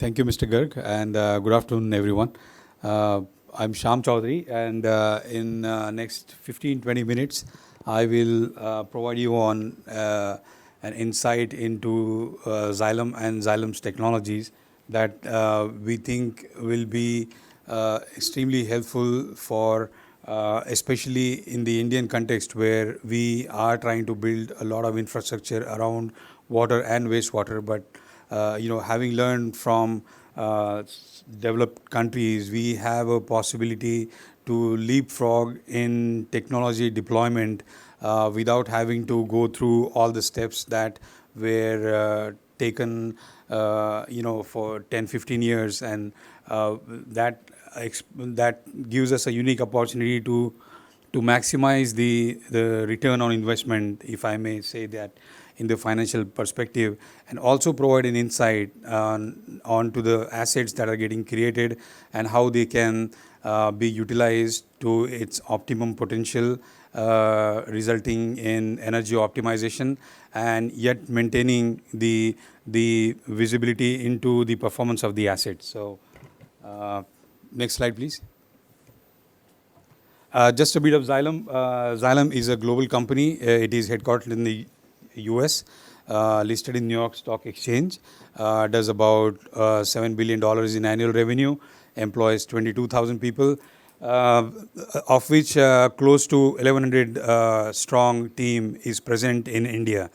Thank you, Mr. Garg, and good afternoon, everyone. Uh, I'm Sham Chaudhari, and in next 15-20 minutes, I will provide you on an insight into Xylem and Xylem's technologies that we think will be extremely helpful for, especially in the Indian context, where we are trying to build a lot of infrastructure around water and wastewater, but having learned from developed countries, we have a possibility to leapfrog in technology deployment without having to go through all the steps that were taken, for 10, 15 years, and that gives us a unique opportunity to maximize the return on investment, if I may say that, in the financial perspective, and also provide an insight onto the assets that are getting created and how they can be utilized to its optimum potential, resulting in energy optimization and yet maintaining the visibility into the performance of the asset. So, next slide, please. Just a bit of Xylem. Xylem is a global company. It is headquartered in the US, listed in New York Stock Exchange, does about $7 billion in annual revenue, employs 22,000 people, of which close to 1,100 strong team is present in India.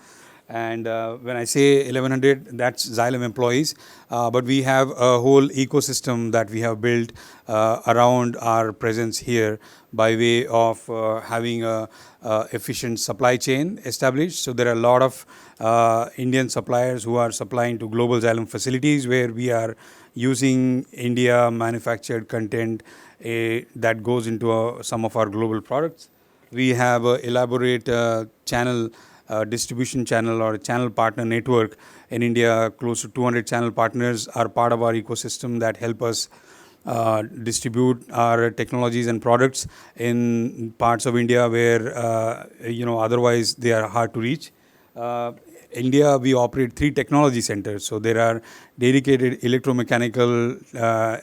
And when I say 1,100, that's Xylem employees, but we have a whole ecosystem that we have built around our presence here by way of having a efficient supply chain established. So there are a lot of Indian suppliers who are supplying to global Xylem facilities, where we are using India manufactured content that goes into some of our global products. We have an elaborate channel distribution channel or a channel partner network in India. Close to 200 channel partners are part of our ecosystem that help us distribute our technologies and products in parts of India where otherwise they are hard to reach. India, we operate 3 technology centers. So there are dedicated electromechanical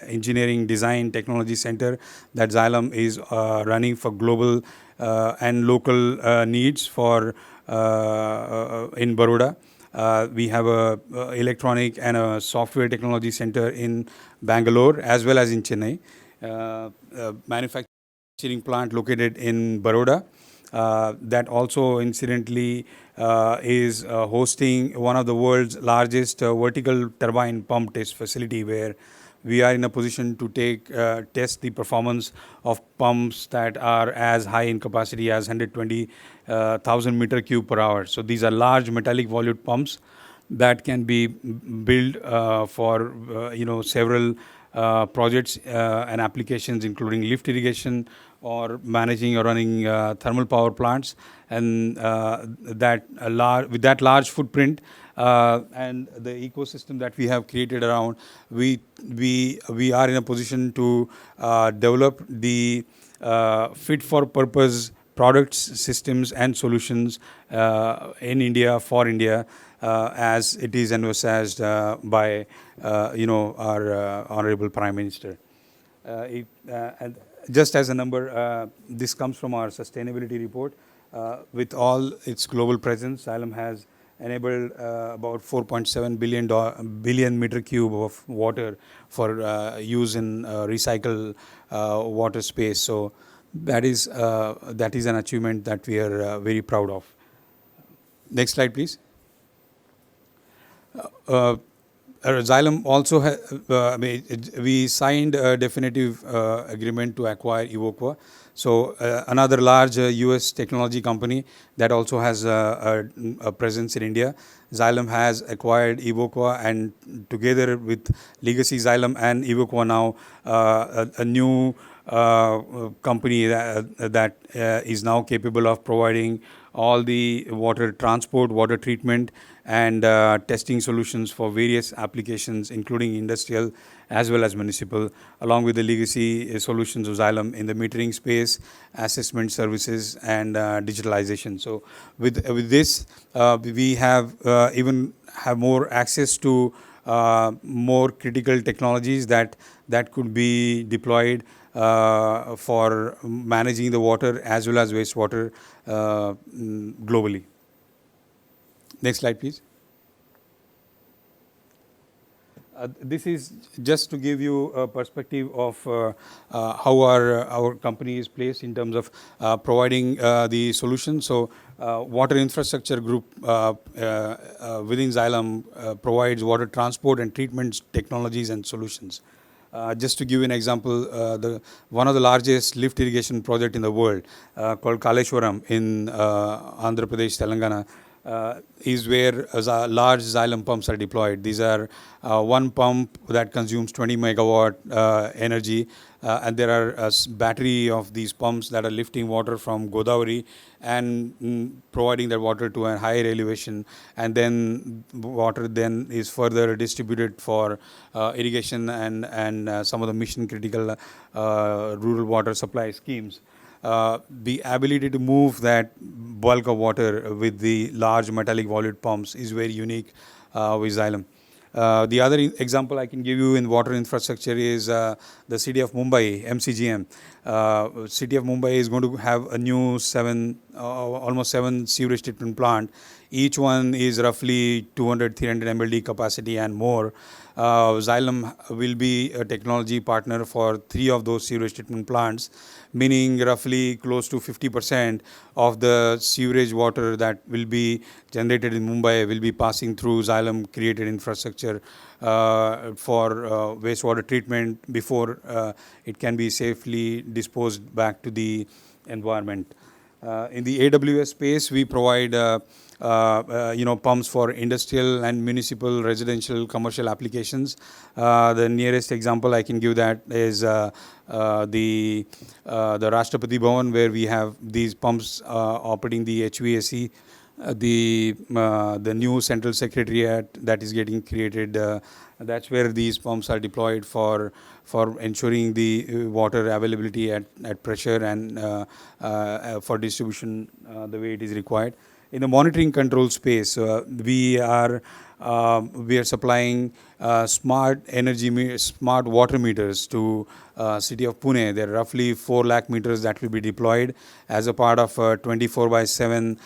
engineering design technology center that Xylem is running for global and local needs for in Baroda. We have a electronic and a software technology center in Bangalore as well as in Chennai. Manufacturing plant located in Baroda that also incidentally is hosting one of the world's largest vertical turbine pump test facility, where we are in a position to test the performance of pumps that are as high in capacity as 120,000 meter cube per hour. So these are large metallic volute pumps that can be built for several projects and applications, including lift irrigation or managing or running thermal power plants, and with that large footprint and the ecosystem that we have created around, we are in a position to develop the fit for purpose products, systems, and solutions in India for India, as it is envisaged by our Honorable Prime Minister. And just as a number, this comes from our sustainability report. With all its global presence, Xylem has enabled about 4.7 billion meter cube of water for use in recycle water space. So that is an achievement that we are very proud of. Next slide, please. Xylem also we signed a definitive agreement to acquire Evoqua. So another large US technology company that also has a presence in India. Xylem has acquired Evoqua, and together with Legacy Xylem and Evoqua now, a new company that is now capable of providing all the water transport, water treatment, and testing solutions for various applications, including industrial as well as municipal, along with the legacy solutions of Xylem in the metering space, assessment services, and digitalization. So with this, we have even have more access to more critical technologies that could be deployed for managing the water as well as wastewater globally. Next slide, please. This is just to give you a perspective of how our company is placed in terms of providing the solution. So, Water Infrastructure Group within Xylem provides water transport and treatment technologies and solutions. Just to give you an example, one of the largest lift irrigation project in the world, called Kaleshwaram in Andhra Pradesh, Telangana, is where large Xylem pumps are deployed. These are one pump that consumes 20 megawatt energy, and there are a battery of these pumps that are lifting water from Godavari and providing that water to a higher elevation, and then water then is further distributed for irrigation and some of the mission critical rural water supply schemes. The ability to move that bulk of water with the large metallic volute pumps is very unique with Xylem. The other example I can give you in water infrastructure is the city of Mumbai, MCGM. City of Mumbai is going to have a new almost 7 sewage treatment plant. Each one is roughly 200, 300 MLD capacity and more. Xylem will be a technology partner for 3 of those sewage treatment plants, meaning roughly close to 50% of the sewerage water that will be generated in Mumbai will be passing through Xylem created infrastructure for wastewater treatment before it can be safely disposed back to the environment. In the AWS space, we provide pumps for industrial and municipal, residential, commercial applications. The nearest example I can give that is the Rashtrapati Bhavan, where we have these pumps operating the HVAC. The new central secretariat that is getting created, that's where these pumps are deployed for ensuring the water availability at pressure and for distribution the way it is required. In the monitoring control space, we are supplying smart water meters to city of Pune. There are roughly 4 lakh meters that will be deployed as a part of a 24/7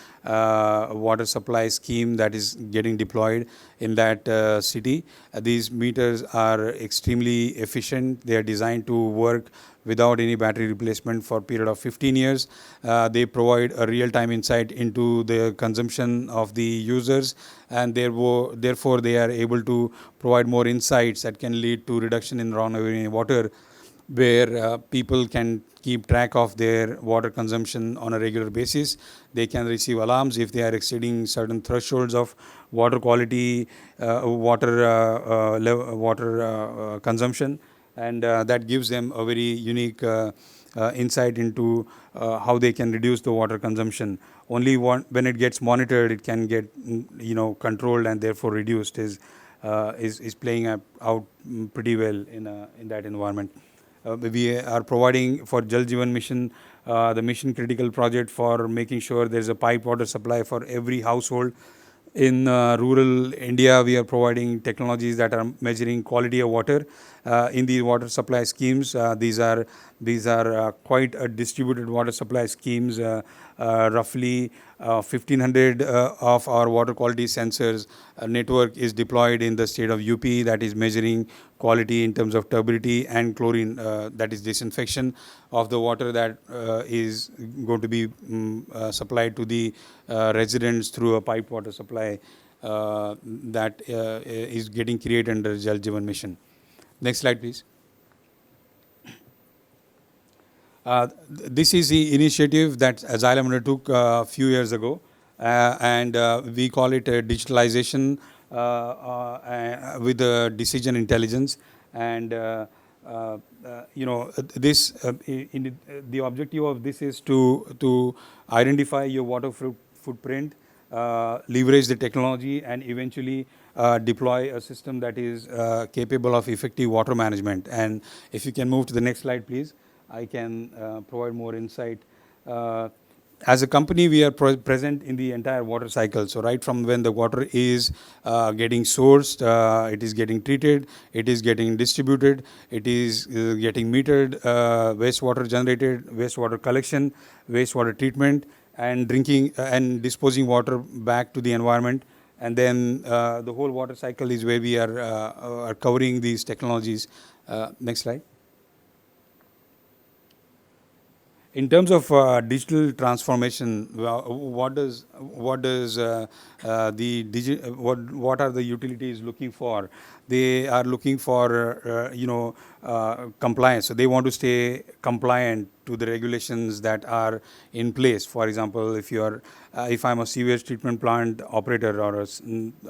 water supply scheme that is getting deployed in that city. These meters are extremely efficient. They are designed to work without any battery replacement for a period of 15 years. They provide a real-time insight into the consumption of the users, and therefore they are able to provide more insights that can lead to reduction in raw water, where people can keep track of their water consumption on a regular basis. They can receive alarms if they are exceeding certain thresholds of water quality, water consumption, and that gives them a very unique insight into how they can reduce the water consumption. Only when it gets monitored, it can get controlled and therefore reduced. Is playing out pretty well in that environment. We are providing for Jal Jeevan Mission, the mission critical project for making sure there is a pipe water supply for every household. In rural India, we are providing technologies that are measuring quality of water in the water supply schemes. These are quite a distributed water supply schemes. Roughly 1,500 of our water quality sensors network is deployed in the state of UP, that is measuring quality in terms of turbidity and chlorine, that is disinfection of the water that is going to be supplied to the residents through a pipe water supply that is getting created under Jal Jeevan Mission. Next slide, please. This is the initiative that Xylem undertook a few years ago, and we call it digitalization with decision intelligence. And this the objective of this is to identify your water footprint, leverage the technology, and eventually deploy a system that is capable of effective water management. And if you can move to the next slide, please, I can provide more insight. as a company, we are present in the entire water cycle. So right from when the water is getting sourced, it is getting treated, it is getting distributed, it is getting metered, wastewater generated, wastewater collection, wastewater treatment, and drinking and disposing water back to the environment. And then the whole water cycle is where we are covering these technologies. Next slide. In terms of digital transformation, what are the utilities looking for? They are looking for compliance. So they want to stay compliant to the regulations that are in place. For example, if I'm a sewage treatment plant operator,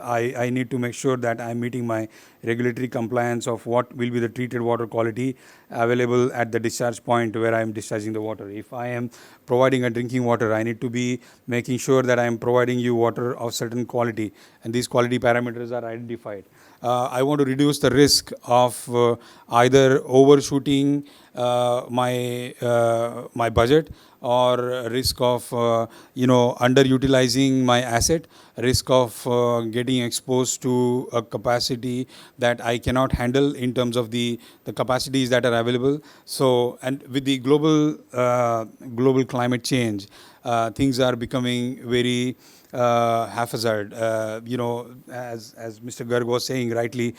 I need to make sure that I'm meeting my regulatory compliance of what will be the treated water quality available at the discharge point where I'm discharging the water. If I am providing a drinking water, I need to be making sure that I am providing you water of certain quality, and these quality parameters are identified. I want to reduce the risk of either overshooting my budget, or risk of underutilizing my asset, risk of getting exposed to a capacity that I cannot handle in terms of the capacities that are available. So, and with the global climate change, things are becoming very haphazard. As Mr. Garg was saying rightly,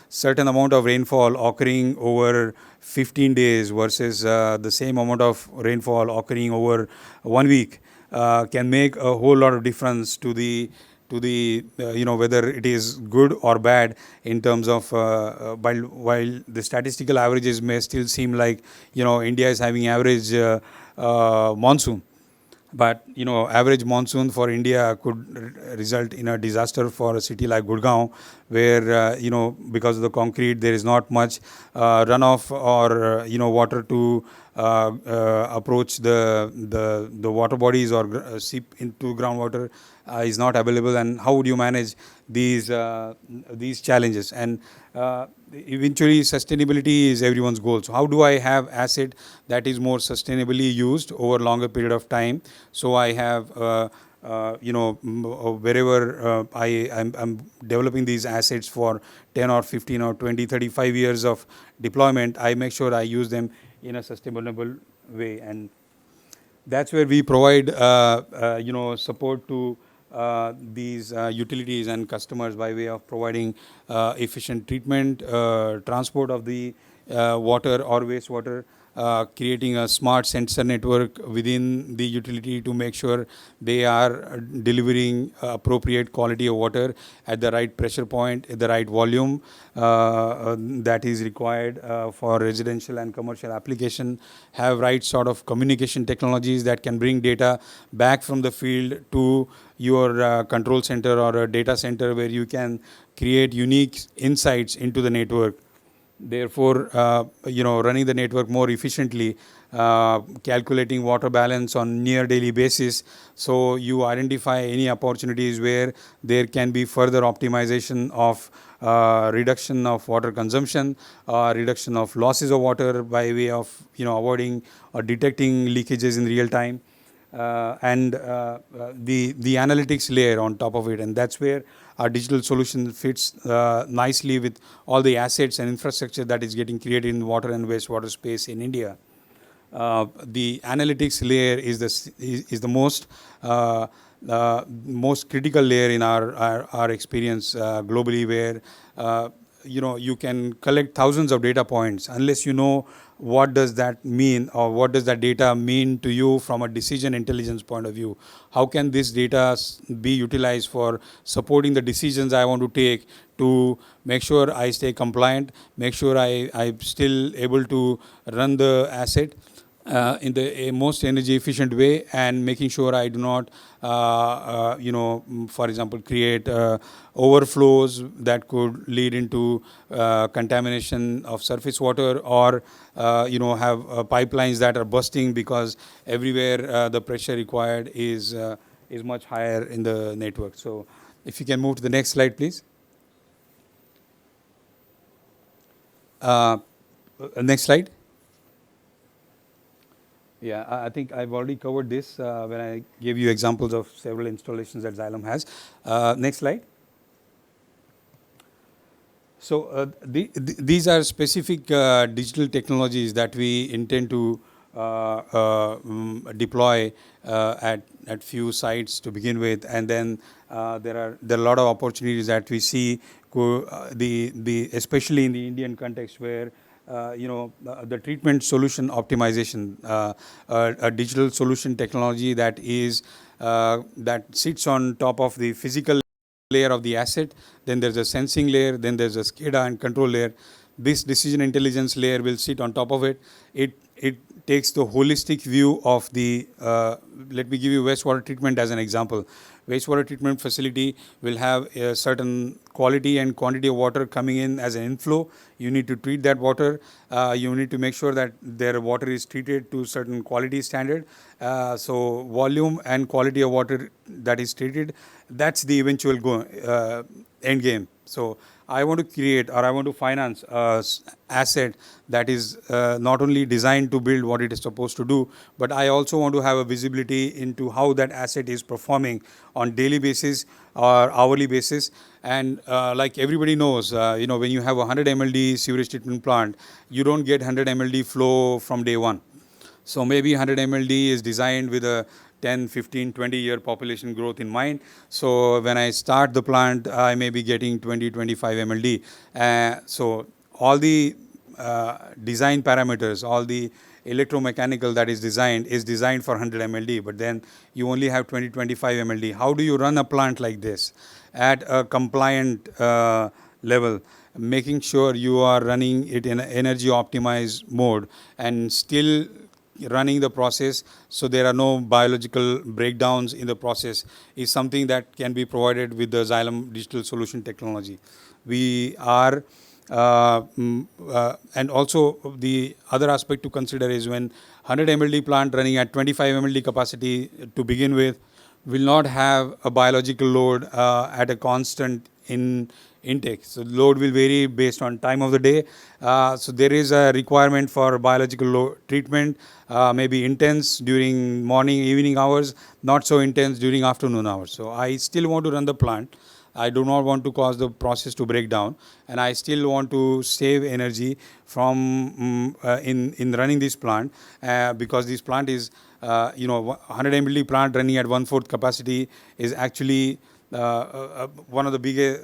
certain amount of rainfall occurring over 15 days versus the same amount of rainfall occurring over 1 week can make a whole lot of difference to the whether it is good or bad in terms of while the statistical averages may still seem like India is having average monsoon. But average monsoon for India could result in a disaster for a city like Gurgaon, where because of the concrete there is not much runoff or water to approach the water bodies or seep into groundwater is not available. And how would you manage these challenges? And eventually sustainability is everyone's goal. So how do I have asset that is more sustainably used over longer period of time? So I have wherever I'm developing these assets for 10 or 15 or 20, 35 years of deployment, I make sure I use them in a sustainable way. And that's where we provide support to these utilities and customers by way of providing efficient treatment, transport of the water or wastewater, creating a smart sensor network within the utility to make sure they are delivering appropriate quality of water at the right pressure point, at the right volume that is required for residential and commercial application, have right sort of communication technologies that can bring data back from the field to your control center or a data center where you can create unique insights into the network. Therefore, running the network more efficiently, calculating water balance on near daily basis, so you identify any opportunities where there can be further optimization of reduction of water consumption, reduction of losses of water by way of avoiding or detecting leakages in real time. And the analytics layer on top of it, and that's where our digital solution fits nicely with all the assets and infrastructure that is getting created in water and wastewater space in India. The analytics layer is the most critical layer in our experience globally, where you can collect thousands of data points. Unless you know what does that mean, or what does that data mean to you from a decision intelligence point of view, how can this data be utilized for supporting the decisions I want to take to make sure I stay compliant, make sure I'm still able to run the asset in the most energy efficient way, and making sure I do not, for example, create overflows that could lead into contamination of surface water, or have pipelines that are bursting because everywhere the pressure required is much higher in the network. So, if you can move to the next slide, please. Next slide. Yeah, I think I've already covered this when I gave you examples of several installations that Xylem has. Next slide. So these are specific digital technologies that we intend to deploy at few sites to begin with, and then there are a lot of opportunities that we see the especially in the Indian context where the treatment solution optimization, a digital solution technology that sits on top of the physical layer of the asset, then there's a sensing layer, then there's a SCADA and control layer. This decision intelligence layer will sit on top of it. It takes the holistic view of the, let me give you wastewater treatment as an example. Wastewater treatment facility will have a certain quality and quantity of water coming in as an inflow. You need to treat that water. You need to make sure that their water is treated to certain quality standard. So volume and quality of water that is treated, that's the eventual end game. So I want to create or I want to finance an asset that is not only designed to build what it is supposed to do, but I also want to have a visibility into how that asset is performing on daily basis or hourly basis. And like everybody knows, when you have a 100 MLD sewage treatment plant, you don't get 100 MLD flow from day one. So maybe 100 MLD is designed with a 10, 15, 20-year population growth in mind. So when I start the plant, I may be getting 20, 25 MLD. So all the design parameters, all the electromechanical that is designed for 100 MLD, but then you only have 20, 25 MLD. How do you run a plant like this at a compliant level, making sure you are running it in an energy optimized mode and still running the process so there are no biological breakdowns in the process, is something that can be provided with the Xylem digital solution technology. We are and also the other aspect to consider is when 100 MLD plant running at 25 MLD capacity to begin with will not have a biological load at a constant intake. So load will vary based on time of the day. So there is a requirement for biological load treatment, maybe intense during morning, evening hours, not so intense during afternoon hours. So I still want to run the plant. I do not want to cause the process to break down, and I still want to save energy from in running this plant because this plant is 100 MLD plant running at 1/4 capacity is actually one of the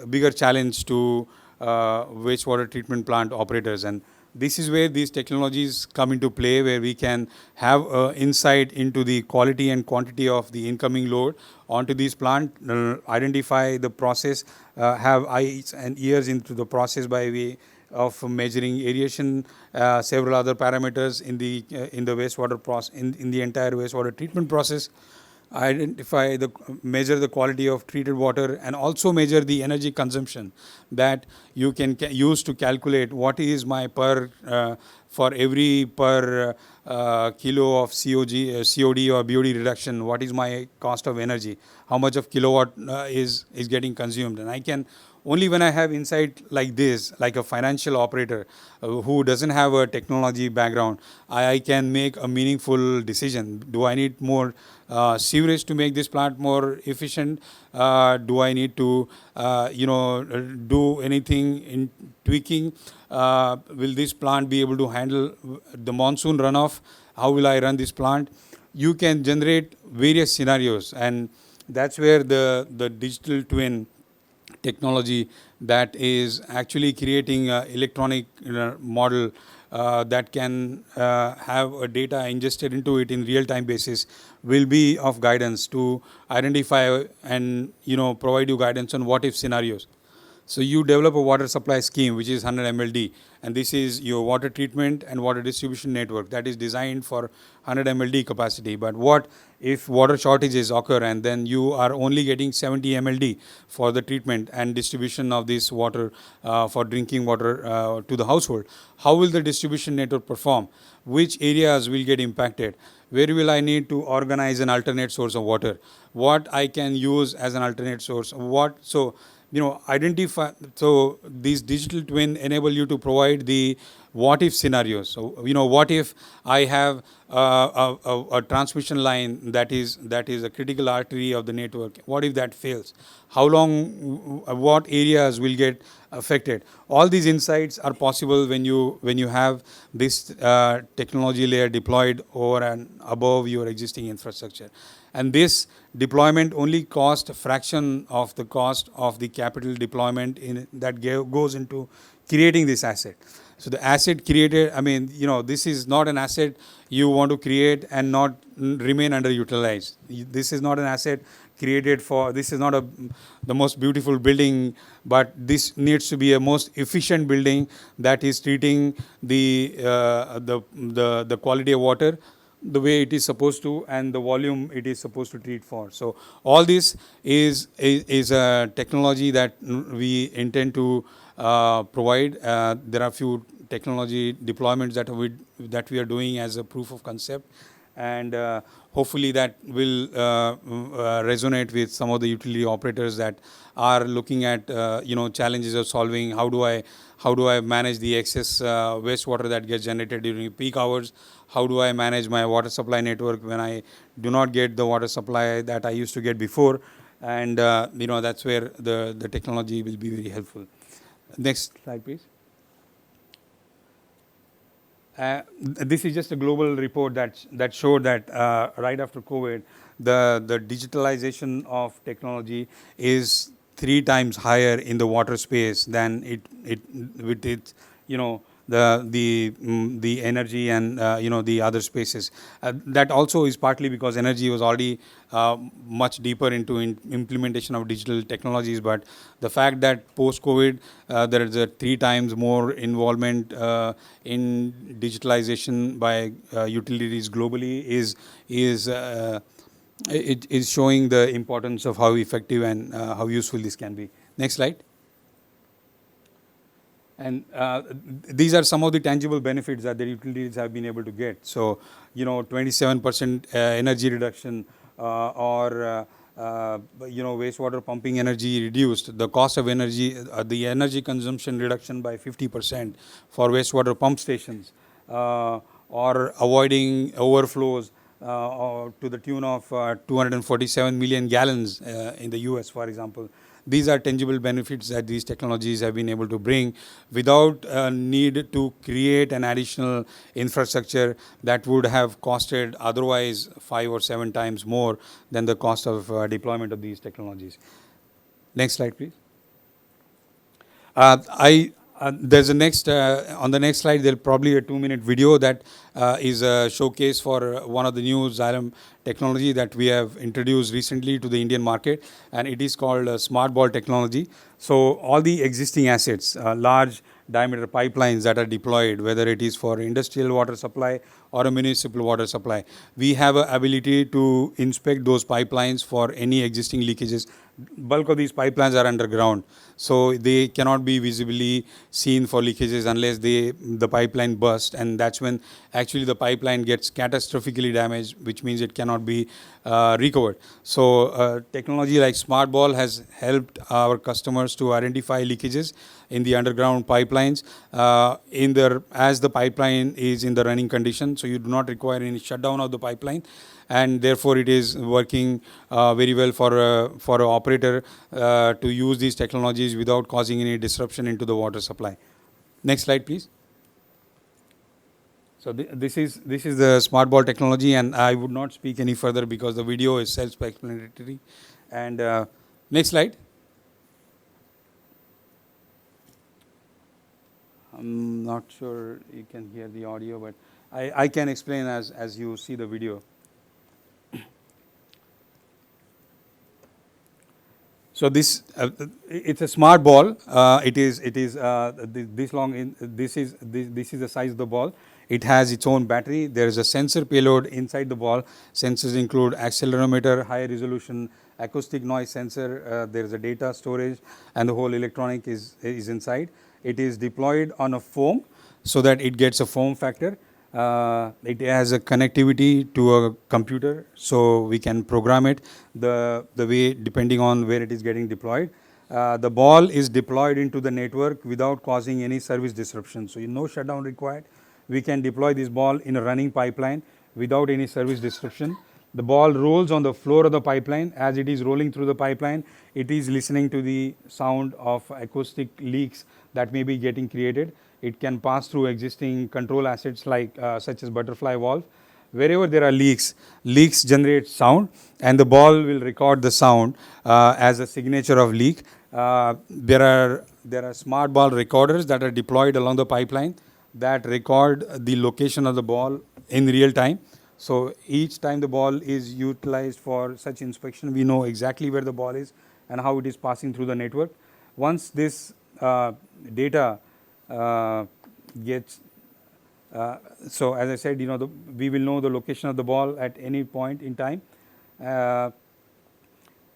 bigger challenge to wastewater treatment plant operators. And this is where these technologies come into play, where we can have insight into the quality and quantity of the incoming load onto this plant, identify the process, have eyes and ears into the process by way of measuring aeration, several other parameters in the wastewater process, in the entire wastewater treatment process. Measure the quality of treated water, and also measure the energy consumption that you can use to calculate what is my for every per kilo of COD or BOD reduction, what is my cost of energy, how much of kilowatt is getting consumed. And I can only when I have insight like this, like a financial operator who doesn't have a technology background, I can make a meaningful decision. Do I need more sewerage to make this plant more efficient? Do I need to do anything in tweaking? Will this plant be able to handle the monsoon runoff? How will I run this plant? You can generate various scenarios, and that's where the digital twin technology that is actually creating an electronic model that can have a data ingested into it in real-time basis will be of guidance to identify and provide you guidance on what if scenarios. So you develop a water supply scheme which is 100 MLD, and this is your water treatment and water distribution network that is designed for 100 MLD capacity. But what if water shortages occur and then you are only getting 70 MLD for the treatment and distribution of this water for drinking water to the household? How will the distribution network perform? Which areas will get impacted? Where will I need to organize an alternate source of water? What I can use as an alternate source? Identify. So these digital twin enable you to provide the what if scenarios. So what if I have a transmission line that is a critical artery of the network? What if that fails? How long? What areas will get affected? All these insights are possible when you have this technology layer deployed over and above your existing infrastructure. And this deployment only cost a fraction of the cost of the capital deployment that goes into creating this asset. So the asset created, this is not an asset you want to create and not remain underutilized. This is not an asset created for, this is not the most beautiful building, but this needs to be a most efficient building that is treating the quality of water the way it is supposed to and the volume it is supposed to treat for. So all this is a technology that we intend to provide. There are few technology deployments that we are doing as a proof of concept, and hopefully that will resonate with some of the utility operators that are looking at challenges of solving how do I manage the excess wastewater that gets generated during peak hours. How do I manage my water supply network when I do not get the water supply that I used to get before? And that's where the technology will be very helpful. Next slide, please. This is just a global report that showed that right after COVID, the digitalization of technology is 3 times higher in the water space than it with its the energy and the other spaces. That also is partly because energy was already much deeper into implementation of digital technologies, but the fact that post-COVID there is a 3 times more involvement in digitalization by utilities globally is it is showing the importance of how effective and how useful this can be. Next slide. And these are some of the tangible benefits that the utilities have been able to get. So, 27% energy reduction or wastewater pumping energy reduced. The cost of energy, the energy consumption reduction by 50% for wastewater pump stations, or avoiding overflows to the tune of 247 million gallons in the US, for example. These are tangible benefits that these technologies have been able to bring without need to create an additional infrastructure that would have costed otherwise 5 or 7 times more than the cost of deployment of these technologies. Next slide, please. There's a next on the next slide. There'll probably a 2-minute video that is a showcase for one of the new Xylem technology that we have introduced recently to the Indian market, and it is called Smart Ball technology. So all the existing assets, large diameter pipelines that are deployed, whether it is for industrial water supply or a municipal water supply, we have an ability to inspect those pipelines for any existing leakages. Bulk of these pipelines are underground, so they cannot be visibly seen for leakages unless the pipeline bursts, and that's when actually the pipeline gets catastrophically damaged, which means it cannot be recovered. So technology like Smart Ball has helped our customers to identify leakages in the underground pipelines as the pipeline is in the running condition, so you do not require any shutdown of the pipeline, and therefore it is working very well for an operator to use these technologies without causing any disruption into the water supply. Next slide, please. So this is the Smart Ball technology, and I would not speak any further because the video is self-explanatory. And next slide. I'm not sure you can hear the audio, but I can explain as you see the video. So this it's a smart ball. It is this long. This is the size of the ball. It has its own battery. There is a sensor payload inside the ball. Sensors include accelerometer, high resolution acoustic noise sensor. There is a data storage, and the whole electronic is inside. It is deployed on a foam so that it gets a foam factor. It has a connectivity to a computer, so we can program it the way depending on where it is getting deployed. The ball is deployed into the network without causing any service disruption. So, no shutdown required. We can deploy this ball in a running pipeline without any service disruption. The ball rolls on the floor of the pipeline. As it is rolling through the pipeline, it is listening to the sound of acoustic leaks that may be getting created. It can pass through existing control assets like such as butterfly valve. Wherever there are leaks generate sound, and the ball will record the sound as a signature of leak. There are smart ball recorders that are deployed along the pipeline that record the location of the ball in real time. So each time the ball is utilized for such inspection, we know exactly where the ball is and how it is passing through the network. Once this data gets so as I said, we will know the location of the ball at any point in time.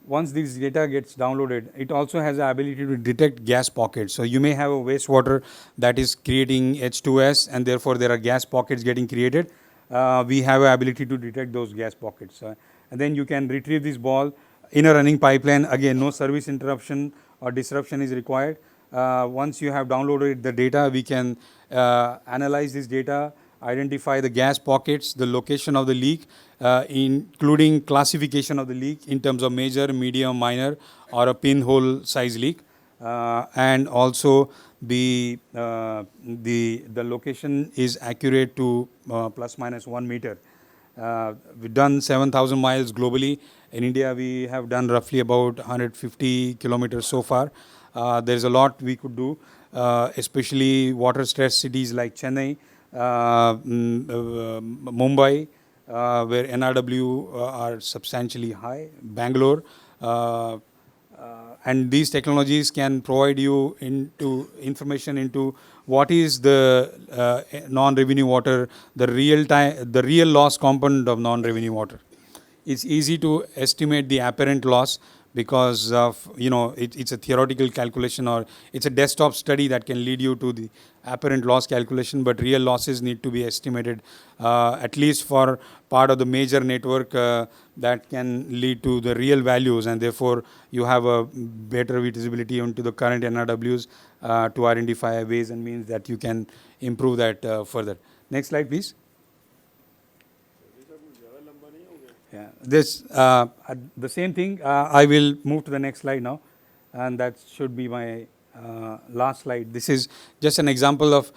Once this data gets downloaded, it also has the ability to detect gas pockets. So you may have a wastewater that is creating H2S, and therefore there are gas pockets getting created. We have the ability to detect those gas pockets, and then you can retrieve this ball in a running pipeline. Again, no service interruption or disruption is required. Once you have downloaded the data, we can analyze this data, identify the gas pockets, the location of the leak, including classification of the leak in terms of major, medium, minor, or a pinhole size leak, and also the location is accurate to plus minus 1 meter. We've done 7,000 miles globally. In India, we have done roughly about 150 kilometers so far. There's a lot we could do, especially water-stressed cities like Chennai, Mumbai, where NRW are substantially high, Bangalore, and these technologies can provide you into information into what is the non-revenue water, the real loss component of non-revenue water. It's easy to estimate the apparent loss because of it's a theoretical calculation, or it's a desktop study that can lead you to the apparent loss calculation, but real losses need to be estimated at least for part of the major network that can lead to the real values, and therefore you have a better visibility into the current NRWs to identify ways and means that you can improve that further. Next slide, please. Yeah, this the same thing. I will move to the next slide now, and that should be my last slide. This is just an example of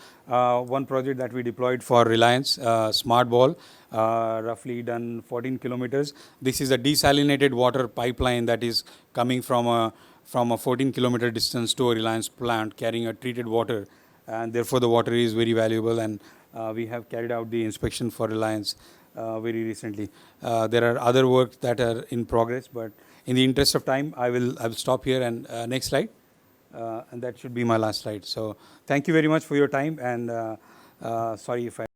one project that we deployed for Reliance, Smart Ball, roughly done 14 kilometers. This is a desalinated water pipeline that is coming from a 14-kilometer distance to a Reliance plant carrying a treated water, and therefore the water is very valuable, and we have carried out the inspection for Reliance very recently. There are other works that are in progress, but in the interest of time, I will stop here, and next slide, and that should be my last slide. So thank you very much for your time, and sorry if I